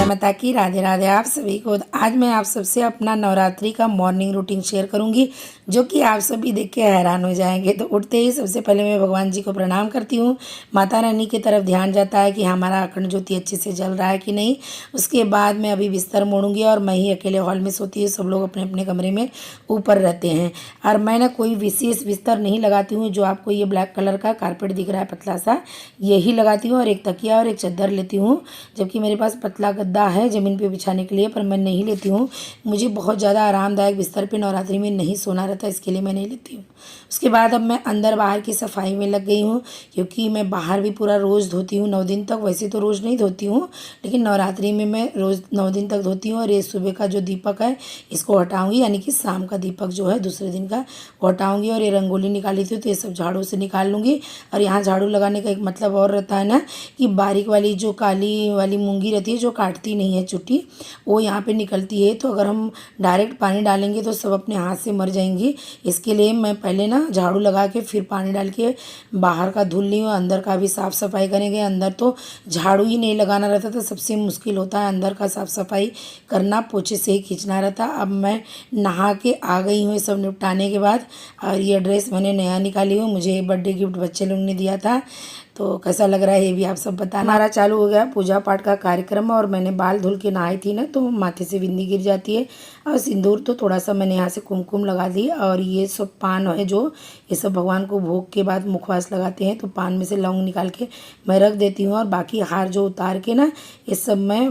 माता की राधे राधे आप सभी को। आज मैं आप सबसे अपना नवरात्रि का मॉर्निंग रूटीन शेयर करूंगी, जो कि आप सभी देख के हैरान हो जाएंगे। तो उठते ही सबसे पहले मैं भगवान जी को प्रणाम करती हूँ। माता रानी की तरफ ध्यान जाता है कि हमारा अखंड ज्योति अच्छे से जल रहा है कि नहीं। उसके बाद मैं अभी बिस्तर मोड़ूंगी और मैं ही अकेले हॉल में सोती हूँ, सब लोग अपने अपने कमरे में ऊपर रहते हैं। और मैं ना कोई विशेष बिस्तर नहीं लगाती हूँ। जो आपको ये ब्लैक कलर का कारपेट दिख रहा है पतला सा, यही लगाती हूँ और एक तकिया और एक चादर लेती हूँ। जबकि मेरे पास पतला गद्दा है ज़मीन पे बिछाने के लिए, पर मैं नहीं लेती हूँ। मुझे बहुत ज़्यादा आरामदायक बिस्तर पे नवरात्रि में नहीं सोना रहता, इसके लिए मैं नहीं लेती हूँ। उसके बाद अब मैं अंदर बाहर की सफाई में लग गई हूँ, क्योंकि मैं बाहर भी पूरा रोज़ धोती हूँ 9 दिन तक। वैसे तो रोज़ नहीं धोती हूँ, लेकिन नवरात्रि में मैं रोज़ 9 दिन तक धोती हूँ। और ये सुबह का जो दीपक है इसको हटाऊँगी, यानी कि शाम का दीपक जो है दूसरे दिन का वो हटाऊँगी। और ये रंगोली निकाली थी तो ये सब झाड़ू से निकाल लूँगी। और यहाँ झाड़ू लगाने का एक मतलब और रहता है ना, कि बारीक वाली जो काली वाली मूंगी रहती है जो काटती नहीं है चुट्टी, वो यहाँ पे निकलती है। तो अगर हम डायरेक्ट पानी डालेंगे तो सब अपने हाथ से मर जाएंगी। इसके लिए मैं पहले ना झाड़ू लगा के फिर पानी डाल के बाहर का धुल ली हूँ। अंदर का भी साफ़ सफाई करेंगे। अंदर तो झाड़ू ही नहीं लगाना रहता, तो सबसे मुश्किल होता है अंदर का साफ़ सफाई करना, पोछे से ही खींचना रहता। अब मैं नहा के आ गई हूँ सब निपटाने के बाद। और ये ड्रेस मैंने नया निकाली हूँ, मुझे बर्थडे गिफ्ट बच्चे लोग ने दिया था। तो कैसा लग रहा है ये भी आप सब बताना। हमारा चालू हो गया पूजा पाठ का कार्यक्रम, और मैंने बाल धुल के नहाई थी ना, तो माथे से बिंदी गिर जाती है। और सिंदूर तो थोड़ा सा मैंने यहाँ से कुमकुम लगा दी। और ये सब पान है जो ये सब भगवान को भोग के बाद मुखवास लगाते हैं, तो पान में से लौंग निकाल के मैं रख देती हूँ। और बाकी हार जो उतार के ना ये सब मैं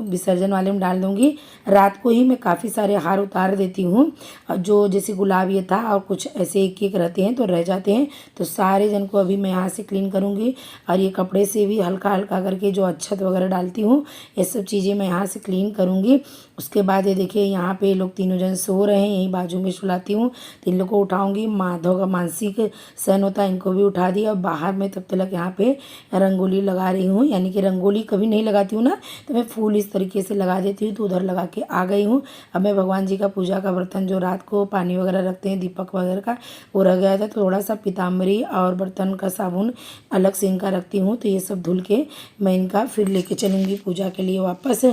विसर्जन वाले में डाल दूँगी। रात को ही मैं काफ़ी सारे हार उतार देती हूँ, जो जैसे गुलाब ये था और कुछ ऐसे एक एक रहते हैं तो रह जाते हैं। तो सारे जन को अभी मैं यहाँ से क्लीन करूँगी। और ये कपड़े से भी हल्का हल्का करके जो अच्छत वगैरह डालती हूँ, ये सब चीज़ें मैं यहाँ से क्लीन करूँगी। उसके बाद ये देखिए यहाँ पे लोग तीनों जन सो रहे हैं, यहीं बाजू में सुलाती हूँ। तो इन लोग को उठाऊँगी। माधव का मानसिक सहन होता है, इनको भी उठा दिया। और बाहर में तब तक यहाँ पे रंगोली लगा रही हूँ, यानी कि रंगोली कभी नहीं लगाती हूँ ना, तो मैं फूल इस तरीके से लगा देती हूँ। तो उधर लगा के आ गई हूँ। अब मैं भगवान जी का पूजा का बर्तन जो रात को पानी वगैरह रखते हैं दीपक वगैरह का, वो रह गया था। तो थोड़ा सा पीताम्बरी और बर्तन का साबुन अलग से इनका रखती हूँ। तो ये सब धुल के मैं इनका फिर लेके चलूँगी पूजा के लिए वापस।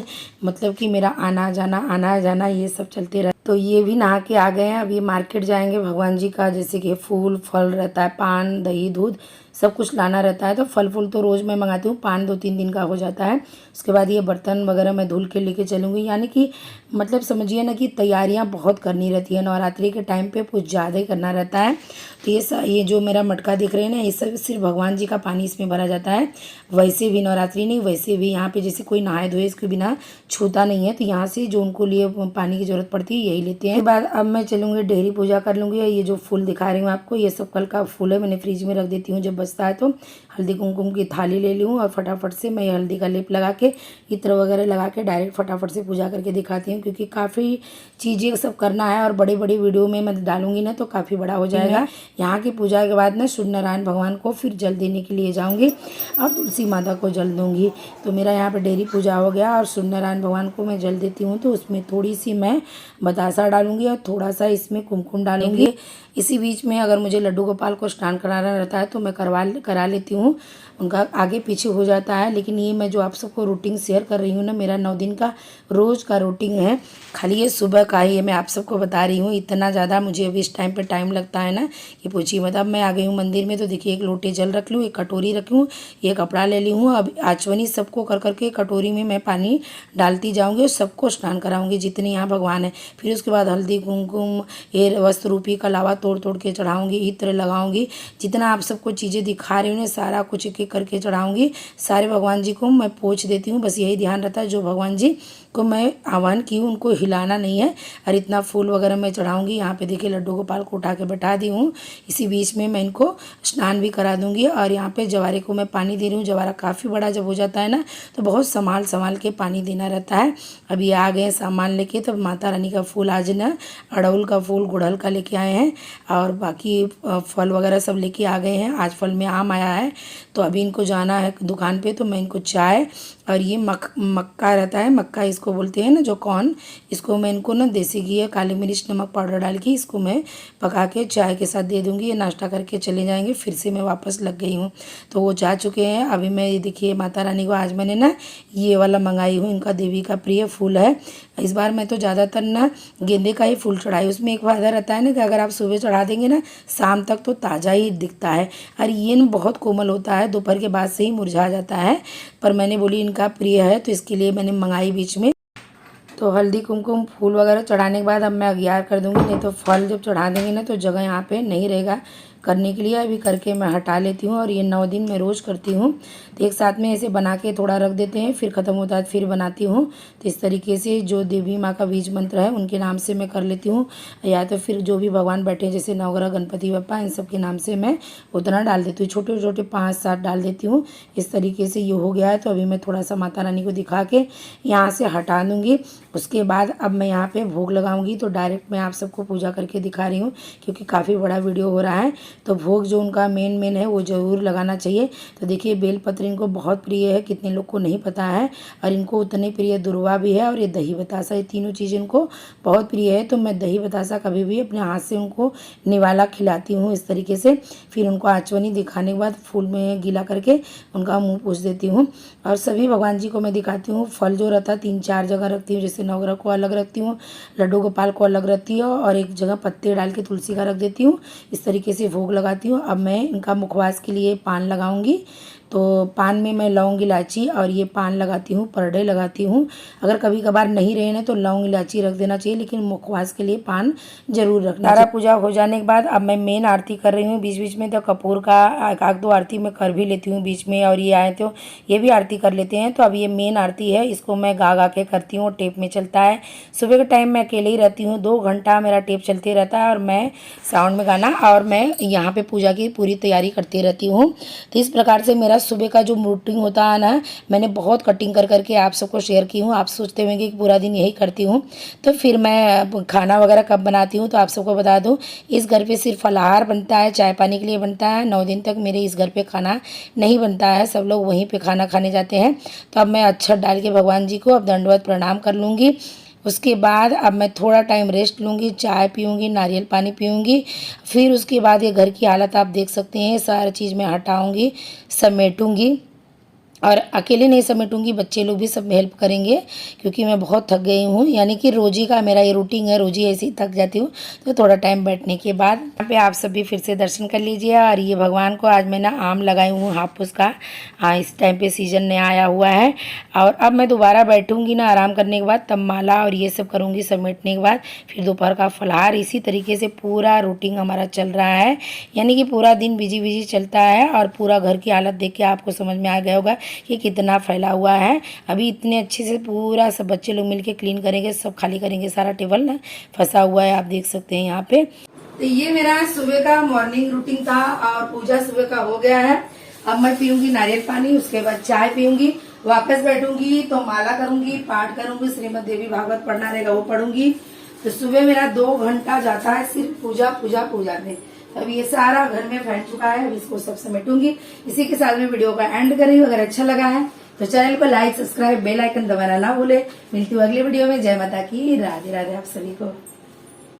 मतलब कि मेरा आना जाना ये सब चलते रहे। तो ये भी नहा के आ गए हैं। अब ये मार्केट जाएंगे भगवान जी का, जैसे कि फूल फल रहता है, पान दही दूध सब कुछ लाना रहता है। तो फल फूल तो रोज़ मैं मंगाती हूँ, पान 2-3 दिन का हो जाता है। उसके बाद ये बर्तन वगैरह मैं धुल के लेके चलूँगी। यानी कि मतलब समझिए ना कि तैयारियाँ बहुत करनी रहती है नवरात्रि के टाइम पे, कुछ ज़्यादा ही करना रहता है। तो ये जो मेरा मटका दिख रहे हैं ना, ये सब सिर्फ भगवान जी का पानी इसमें भरा जाता है। वैसे भी नवरात्रि नहीं, वैसे भी यहाँ पे जैसे कोई नहाए धोए इसके बिना छूता नहीं है। तो यहाँ से जो उनको लिए पानी की ज़रूरत पड़ती है यही लेते हैं। उसके बाद अब मैं चलूँगी डेहरी पूजा कर लूँगी। और ये जो फूल दिखा रही हूँ आपको, ये सब कल का फूल है, मैंने फ्रिज में रख देती हूँ। जब बचता है तो हल्दी कुमकुम की थाली ले लूँ और फटाफट से मैं हल्दी का लेप लगा के इत्र वगैरह लगा के डायरेक्ट फटाफट से पूजा करके दिखाती हूँ। क्योंकि काफ़ी चीज़ें सब करना है और बड़ी बड़ी वीडियो में मैं डालूंगी ना तो काफ़ी बड़ा हो जाएगा। यहाँ की पूजा के बाद ना सूर्य नारायण भगवान को फिर जल देने के लिए जाऊँगी और तुलसी माता को जल दूँगी। तो मेरा यहाँ पर डेहरी पूजा हो गया और सूर्य नारायण भगवान को मैं जल देती हूँ। तो उसमें थोड़ी सी मैं बतासा डालूंगी और थोड़ा सा इसमें कुमकुम डालूंगी। इसी बीच में अगर मुझे लड्डू गोपाल को स्नान कराना रहता है तो मैं करा लेती हूँ, उनका आगे पीछे हो जाता है। लेकिन ये मैं जो आप सबको रूटीन शेयर कर रही हूँ ना, मेरा 9 दिन का रोज़ का रूटीन है। खाली ये सुबह का ही है, मैं आप सबको बता रही हूँ। इतना ज़्यादा मुझे अभी इस टाइम पे टाइम लगता है ना कि पूछिए मत। अब मैं आ गई हूँ मंदिर में। तो देखिए एक लोटे जल रख लूँ, एक कटोरी रख लूँ, ये कपड़ा ले ली हूँ। अब आचमनी सबको कर करके कटोरी में मैं पानी डालती जाऊँगी और सबको स्नान कराऊँगी जितने यहाँ भगवान है। फिर उसके बाद हल्दी कुमकुम ये वस्त्र रूपी का लावा तोड़ तोड़ के चढ़ाऊँगी, इत्र लगाऊँगी। जितना आप सबको चीज़ें दिखा रही हूँ ना, सारा कुछ एक एक करके चढ़ाऊँगी। सारे भगवान जी को मैं पोंछ देती हूँ। बस यही ध्यान रहता है जो भगवान जी को मैं आह्वान की हूँ उनको हिलाना नहीं है। और इतना फूल वगैरह मैं चढ़ाऊँगी। यहाँ पे देखिए लड्डू गोपाल को उठा के बैठा दी हूँ। इसी बीच में मैं इनको स्नान भी करा दूँगी। और यहाँ पे जवारे को मैं पानी दे रही हूँ। जवारा काफ़ी बड़ा जब हो जाता है ना तो बहुत संभाल के पानी देना रहता है। अभी आ गए सामान लेके, तो माता रानी का फूल आज ना अड़हुल का फूल गुड़हल का लेके आए हैं और बाकी फल वगैरह सब लेके आ गए हैं। आज फल में आम आया है तो अभी इनको जाना है दुकान पे। तो मैं इनको चाय और ये मक्का रहता है, मक्का इसको बोलते हैं ना, जो कॉर्न, इसको मैं इनको ना देसी घी या काली मिर्च नमक पाउडर डाल के इसको मैं पका के चाय के साथ दे दूँगी। ये नाश्ता करके चले जाएंगे। फिर से मैं वापस लग गई हूँ, तो वो जा चुके हैं। अभी मैं ये देखिए माता रानी को आज मैंने ना ये वाला मंगाई हूँ, इनका देवी का प्रिय फूल है। इस बार मैं तो ज़्यादातर ना गेंदे का ही फूल चढ़ाई। उसमें एक फ़ायदा रहता है ना कि अगर आप सुबह चढ़ा देंगे ना, शाम तक तो ताज़ा ही दिखता है। और ये ना बहुत कोमल होता है, दोपहर के बाद से ही मुरझा जाता है। पर मैंने बोली इनका प्रिय है तो इसके लिए मैंने मंगाई बीच में। तो हल्दी कुमकुम फूल वगैरह चढ़ाने के बाद अब मैं अगियार कर दूंगी, नहीं तो फल जब चढ़ा देंगे ना तो जगह यहाँ पे नहीं रहेगा करने के लिए। अभी करके मैं हटा लेती हूँ और ये 9 दिन मैं रोज़ करती हूँ। तो एक साथ में ऐसे बना के थोड़ा रख देते हैं, फिर ख़त्म होता है फिर बनाती हूँ। तो इस तरीके से जो देवी माँ का बीज मंत्र है उनके नाम से मैं कर लेती हूँ, या तो फिर जो भी भगवान बैठे हैं जैसे नवग्रह गणपति बप्पा, इन सब के नाम से मैं उतना डाल देती हूँ। छोटे छोटे 5-7 डाल देती हूँ। इस तरीके से ये हो गया है। तो अभी मैं थोड़ा सा माता रानी को दिखा के यहाँ से हटा दूँगी। उसके बाद अब मैं यहाँ पे भोग लगाऊंगी। तो डायरेक्ट मैं आप सबको पूजा करके दिखा रही हूँ क्योंकि काफ़ी बड़ा वीडियो हो रहा है। तो भोग जो उनका मेन है वो ज़रूर लगाना चाहिए। तो देखिए बेलपत्र इनको बहुत प्रिय है, कितने लोग को नहीं पता है। और इनको उतने प्रिय दुर्वा भी है और ये दही बतासा, ये तीनों चीज़ें इनको बहुत प्रिय है। तो मैं दही बतासा कभी भी अपने हाथ से उनको निवाला खिलाती हूँ इस तरीके से। फिर उनको आचवनी दिखाने के बाद फूल में गीला करके उनका मुँह पोंछ देती हूँ। और सभी भगवान जी को मैं दिखाती हूँ। फल जो रहता है 3-4 जगह रखती हूँ, जैसे नवग्रह को अलग रखती हूँ, लड्डू गोपाल को अलग रखती हूँ और एक जगह पत्ते डाल के तुलसी का रख देती हूँ। इस तरीके से भोग लगाती हूँ। अब मैं इनका मुखवास के लिए पान लगाऊंगी। तो पान में मैं लौंग इलायची और ये पान लगाती हूँ, परडे लगाती हूँ। अगर कभी कभार नहीं रहे ना तो लौंग इलायची रख देना चाहिए, लेकिन मुखवास के लिए पान जरूर रखना चाहिए। सारा पूजा हो जाने के बाद अब मैं मेन आरती कर रही हूँ। बीच बीच में तो कपूर का एक दो आरती मैं कर भी लेती हूँ बीच में, और ये आए तो ये भी आरती कर लेते हैं। तो अब ये मेन आरती है, इसको मैं गा गा के करती हूँ। टेप में चलता है। सुबह के टाइम मैं अकेले ही रहती हूँ, 2 घंटा मेरा टेप चलते रहता है और मैं साउंड में गाना और मैं यहाँ पे पूजा की पूरी तैयारी करती रहती हूँ। तो इस प्रकार से मेरा सुबह का जो रूटीन होता है ना, मैंने बहुत कटिंग कर करके आप सबको शेयर की हूँ। आप सोचते होंगे कि पूरा दिन यही करती हूँ। तो फिर मैं खाना वगैरह कब बनाती हूँ तो आप सबको बता दूँ, इस घर पे सिर्फ फलाहार बनता है, चाय पानी के लिए बनता है। 9 दिन तक मेरे इस घर पे खाना नहीं बनता है, सब लोग वहीं पे खाना खाने जाते हैं। तो अब मैं अक्षत डाल के भगवान जी को अब दंडवत प्रणाम कर लूँगी। उसके बाद अब मैं थोड़ा टाइम रेस्ट लूँगी, चाय पीऊँगी, नारियल पानी पीऊँगी। फिर उसके बाद ये घर की हालत आप देख सकते हैं, सारी चीज़ मैं हटाऊँगी, समेटूँगी। और अकेले नहीं समेटूंगी, बच्चे लोग भी सब हेल्प करेंगे क्योंकि मैं बहुत थक गई हूँ। यानी कि रोजी का मेरा ये रूटीन है, रोजी ऐसी थक जाती हूँ। तो थोड़ा टाइम बैठने के बाद यहाँ पे आप सब भी फिर से दर्शन कर लीजिए। और ये भगवान को आज मैं ना आम लगाई हूँ हापुस का। हाँ, इस टाइम पे सीजन नया आया हुआ है। और अब मैं दोबारा बैठूँगी ना आराम करने के बाद, तब माला और ये सब करूँगी समेटने के बाद। फिर दोपहर का फलाहार, इसी तरीके से पूरा रूटीन हमारा चल रहा है। यानी कि पूरा दिन बिजी चलता है। और पूरा घर की हालत देख के आपको समझ में आ गया होगा कि कितना फैला हुआ है। अभी इतने अच्छे से पूरा सब बच्चे लोग मिलके क्लीन करेंगे, सब खाली करेंगे, सारा टेबल ना फंसा हुआ है, आप देख सकते हैं यहाँ पे। तो ये मेरा सुबह का मॉर्निंग रूटीन था और पूजा सुबह का हो गया है। अब मैं पीऊंगी नारियल पानी, उसके बाद चाय पीऊंगी, वापस बैठूंगी तो माला करूंगी, पाठ करूंगी, श्रीमद देवी भागवत पढ़ना रहेगा वो पढ़ूंगी। तो सुबह मेरा 2 घंटा जाता है सिर्फ पूजा में। अब ये सारा घर में फैल चुका है, अब इसको सब समेटूंगी। इसी के साथ में वीडियो का एंड कर रही हूँ। अगर अच्छा लगा है तो चैनल को लाइक, सब्सक्राइब, बेल आइकन दबाना ना भूले। मिलती हूँ अगले वीडियो में। जय माता की, राधे राधे आप सभी को।